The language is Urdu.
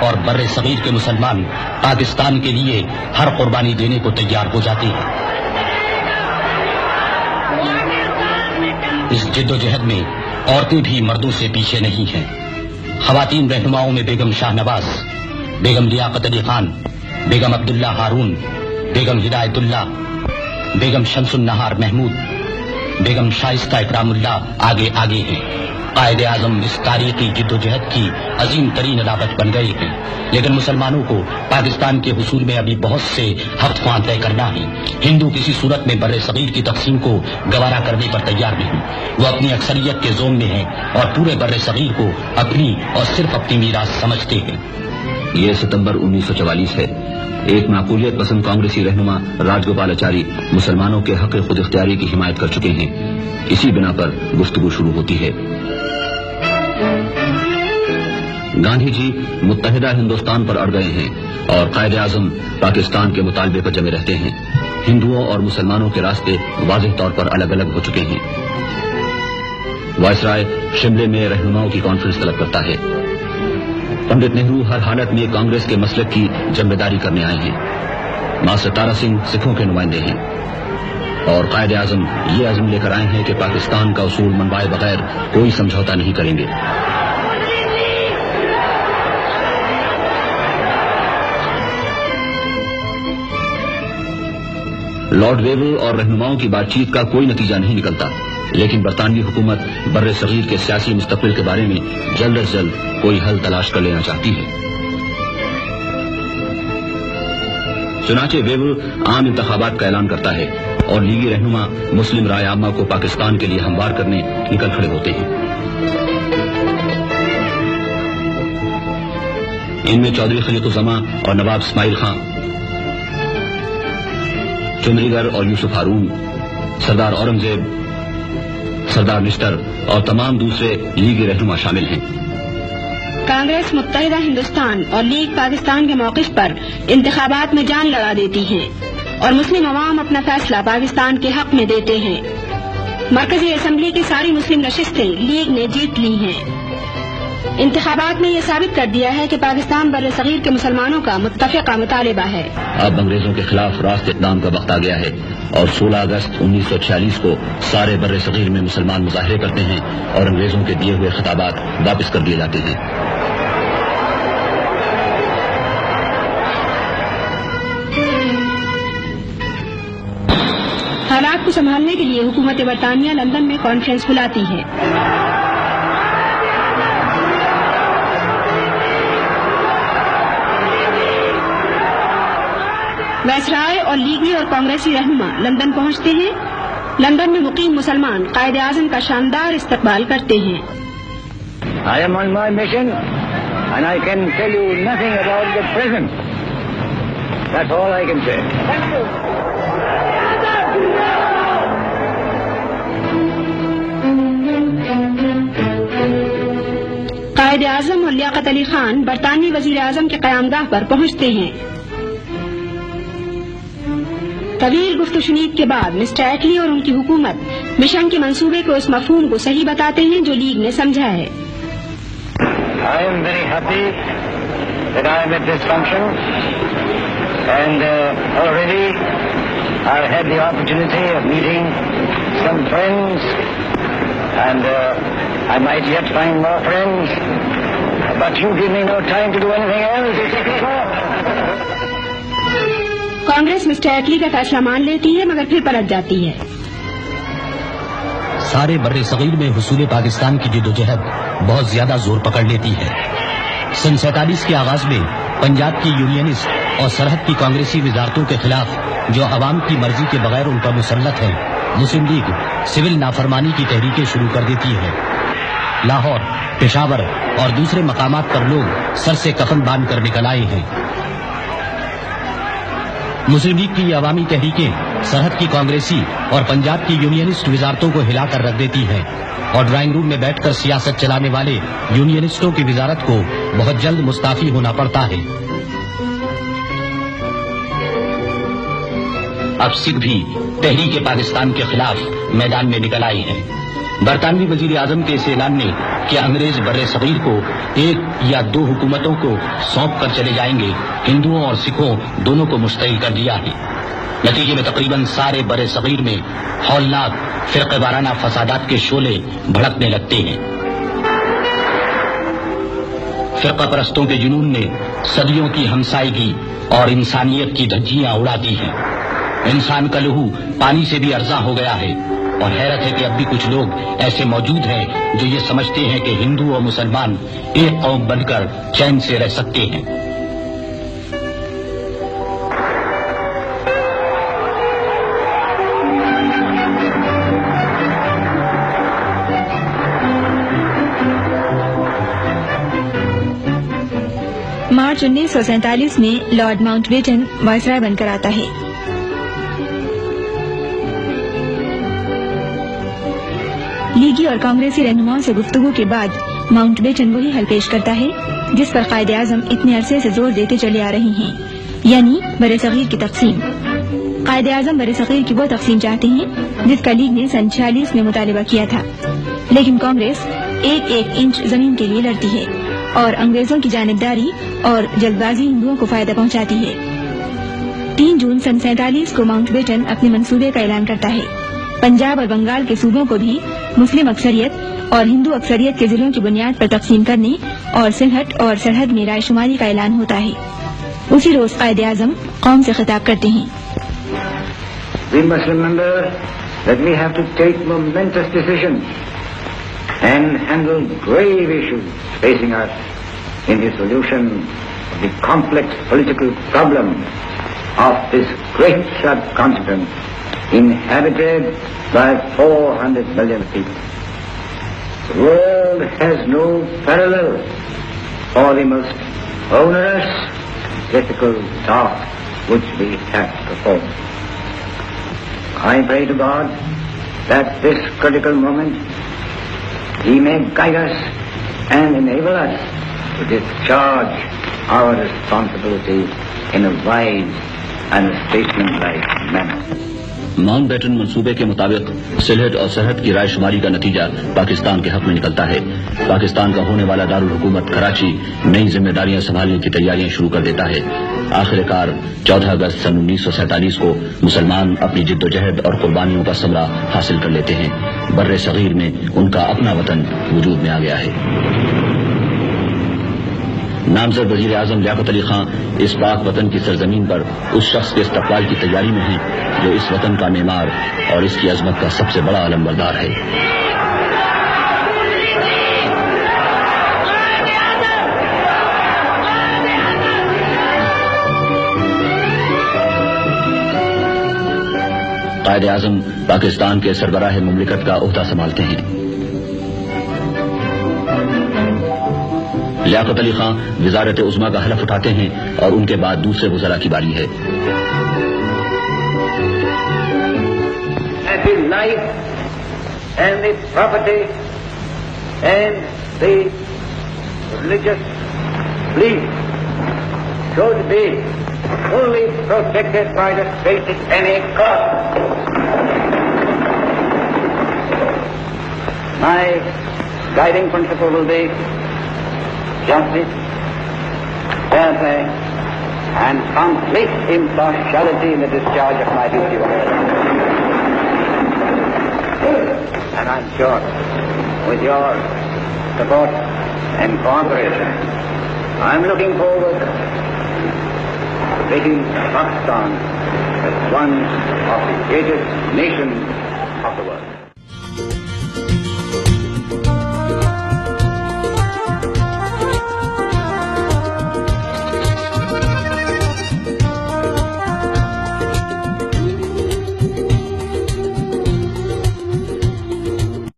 اور بر صغیر کے مسلمان پاکستان کے لیے ہر قربانی دینے کو تیار ہو جاتے ہیں۔ اس جد و جہد میں عورتیں بھی مردوں سے پیچھے نہیں ہیں۔ خواتین رہنماؤں میں بیگم شاہ نواز، بیگم لیاقت علی خان، بیگم عبداللہ ہارون، بیگم ہدایت اللہ، بیگم شمس النہار محمود، بیگم شائستہ اکرام اللہ آگے آگے ہیں۔ قائد اعظم اس تاریخی جد و جہد کی عظیم ترین علامت بن گئے ہیں، لیکن مسلمانوں کو پاکستان کے حصول میں ابھی بہت سے ہفت خواں طے کرنا ہے۔ ہندو کسی صورت میں بر صغیر کی تقسیم کو گوارا کرنے پر تیار نہیں۔ وہ اپنی اکثریت کے زون میں ہیں اور پورے بر صغیر کو اپنی اور صرف اپنی میراث سمجھتے ہیں۔ یہ ستمبر 1944 ہے۔ ایک معقولیت پسند کانگریسی رہنما راج گوپالاچاری مسلمانوں کے حق خود اختیاری کی حمایت کر چکے ہیں۔ اسی بنا پر گفتگو شروع ہوتی ہے۔ گاندھی جی متحدہ ہندوستان پر اڑ گئے ہیں اور قائد اعظم پاکستان کے مطالبے پر جمے رہتے ہیں۔ ہندوؤں اور مسلمانوں کے راستے واضح طور پر الگ الگ ہو چکے ہیں۔ وائسرائے شملے میں رہنماؤں کی کانفرنس طلب کرتا ہے۔ پنڈت نہرو ہر حالت میں کانگریس کے مسلک کی ذمہ داری کرنے آئے ہیں۔ ماسٹر تارا سنگھ سکھوں کے نمائندے ہیں اور قائد اعظم یہ عزم لے کر آئے ہیں کہ پاکستان کا اصول منوائے بغیر کوئی سمجھوتا نہیں کریں گے۔ لارڈ ویول اور رہنماؤں کی بات چیت کا کوئی نتیجہ نہیں نکلتا، لیکن برطانوی حکومت بر صغیر کے سیاسی مستقبل کے بارے میں جلد از جلد کوئی حل تلاش کر لینا چاہتی ہے۔ چنانچہ ویول عام انتخابات کا اعلان کرتا ہے اور لیگی رہنما مسلم رائے عامہ کو پاکستان کے لیے ہموار کرنے نکل کھڑے ہوتے ہیں۔ ان میں چودھری خلیق الزماں اور نواب اسماعیل خان، چندری گر اور یوسف ہارون، سردار اورنگزیب، سردار نشتر اور تمام دوسرے لیگی رہنما شامل ہیں۔ کانگریس متحدہ ہندوستان اور لیگ پاکستان کے موقف پر انتخابات میں جان لگا دیتی ہے اور مسلم عوام اپنا فیصلہ پاکستان کے حق میں دیتے ہیں۔ مرکزی اسمبلی کی ساری مسلم نشستیں لیگ نے جیت لی ہیں۔ انتخابات میں یہ ثابت کر دیا ہے کہ پاکستان بر صغیر کے مسلمانوں کا متفقہ مطالبہ ہے۔ اب انگریزوں کے خلاف راست اقدام کا وقت آ گیا ہے اور 16 اگست 1946 کو سارے بر صغیر میں مسلمان مظاہرے کرتے ہیں اور انگریزوں کے دیے ہوئے خطابات واپس کر دیے جاتے ہیں۔ حالات کو سنبھالنے کے لیے حکومت برطانیہ لندن میں کانفرنس بلاتی ہے۔ وائسرائے اور لیگی اور کانگریسی رہنما لندن پہنچتے ہیں۔ لندن میں مقیم مسلمان قائد اعظم کا شاندار استقبال کرتے ہیں۔ I am on my mission and I can tell you nothing about the present. That's all I can say. Thank you. Quaid Azam اور لیاقت علی خان برطانوی وزیر اعظم کے قیامگاہ پر پہنچتے ہیں۔ طویل گفت و شنید کے بعد مسٹر ایٹلی اور ان کی حکومت مشن کے منصوبے کو اس مفہوم کو صحیح بتاتے ہیں جو لیگ نے سمجھا ہے۔ I am very happy that I am at this function and already I have had the opportunity of meeting some friends and I might yet find more friends, but you give me no time to do anything else. Congress mister Attlee کا فیصلہ مان لیتی ہے مگر پھر پلٹ جاتی ہے۔ سارے بر صغیر میں حصول پاکستان کی جد و جہد بہت زیادہ زور پکڑ لیتی ہے۔ سن 47 کے آغاز میں پنجاب کی یونینسٹ اور سرحد کی کانگریسی وزارتوں کے خلاف جو عوام کی مرضی کے بغیر ان پر مسلط ہیں، مسلم لیگ سول نافرمانی کی تحریکیں شروع کر دیتی ہے۔ لاہور، پشاور اور دوسرے مقامات پر لوگ سر سے کفن باندھ کر نکل آئے ہیں۔ مسلم لیگ کی یہ عوامی تحریکیں سرحد کی کانگریسی اور پنجاب کی یونینسٹ وزارتوں کو ہلا کر رکھ دیتی ہیں اور ڈرائنگ روم میں بیٹھ کر سیاست چلانے والے یونینسٹوں کی وزارت کو بہت جلد مستعفی ہونا پڑتا ہے۔ اب سکھ بھی تحریک پاکستان کے خلاف میدان میں نکل آئے ہیں۔ برطانوی وزیر اعظم کے اس اعلان نے کہ انگریز بر صغیر کو 1 یا 2 حکومتوں کو سونپ کر چلے جائیں گے، ہندوؤں اور سکھوں دونوں کو مشتعل کر دیا ہے۔ نتیجے میں تقریباً سارے بر صغیر میں ہولناک فرقہ وارانہ فسادات کے شعلے بھڑکنے لگتے ہیں۔ فرقہ پرستوں کے جنون نے صدیوں کی ہمسائیگی اور انسانیت کی دھجیاں اڑا دی ہیں۔ انسان کا لہو پانی سے بھی ارزاں ہو گیا ہے، اور حیرت ہے کہ اب بھی کچھ لوگ ایسے موجود ہیں جو یہ سمجھتے ہیں کہ ہندو اور مسلمان ایک قوم بن کر چین سے رہ سکتے ہیں۔ مارچ 1947 میں لارڈ ماؤنٹ بیٹن وائسرائے بن کر آتا ہے۔ لیگی اور کانگریسی رہنماؤں سے گفتگو کے بعد ماؤنٹ بیٹن وہی حل پیش کرتا ہے جس پر قائد اعظم اتنے عرصے سے زور دیتے چلے آ رہے ہیں، یعنی برصغیر کی تقسیم۔ قائد اعظم برصغیر کی وہ تقسیم چاہتے ہیں جس کا لیگ نے سن 46 میں مطالبہ کیا تھا، لیکن کانگریس 1 انچ زمین کے لیے لڑتی ہے اور انگریزوں کی جانبداری اور جلد بازی ہندوؤں کو فائدہ پہنچاتی ہے۔ 3 جون سن 47 کو ماؤنٹ بیٹن اپنے منصوبے کا اعلان کرتا ہے۔ پنجاب اور بنگال کے صوبوں کو بھی مسلم اکثریت اور ہندو اکثریت کے ضلعوں کی بنیاد پر تقسیم کرنے اور سلہٹ اور سرحد میں رائے شماری کا اعلان ہوتا ہے۔ اسی روز قائد اعظم قوم سے خطاب کرتے ہیں۔ We must remember that we have to take momentous decisions and handle grave issues facing us in the solution of the complex political problem of this great subcontinent inhabited by 400 million people. The world has no parallel for the most onerous, difficult task which we have to perform. I pray to God that this critical moment He may guide us and enable us to discharge our responsibility in a wise and statesmanlike manner. Mountbatten منصوبے کے مطابق سلہٹ اور سرحد کی رائے شماری کا نتیجہ پاکستان کے حق میں نکلتا ہے۔ پاکستان کا ہونے والا دارالحکومت کراچی نئی ذمہ داریاں سنبھالنے کی تیاریاں شروع کر دیتا ہے۔ آخر کار 14 اگست سن 1947 کو مسلمان اپنی جد و جہد اور قربانیوں کا ثمرہ حاصل کر لیتے ہیں۔ بر صغیر میں ان کا اپنا وطن وجود میں آ گیا ہے۔ نامزد وزیر اعظم لیاقت علی خان اس پاک وطن کی سرزمین پر اس شخص کے استقبال کی تیاری میں ہیں جو اس وطن کا معمار اور اس کی عظمت کا سب سے بڑا علمبردار ہے۔ قائد اعظم پاکستان کے سربراہ مملکت کا عہدہ سنبھالتے ہیں۔ لیاقت علی خان وزارت عظمیٰ کا حلف اٹھاتے ہیں اور ان کے بعد دوسرے وزراء کی باری ہے۔ And the life and the property and the religious belief should be fully protected by the state at any cost. My guiding principle will be justice, fair play, and complete impartiality in the discharge of my duty. And I'm sure, with your support and cooperation, I'm looking forward to making Pakistan as one of the greatest nations of the world.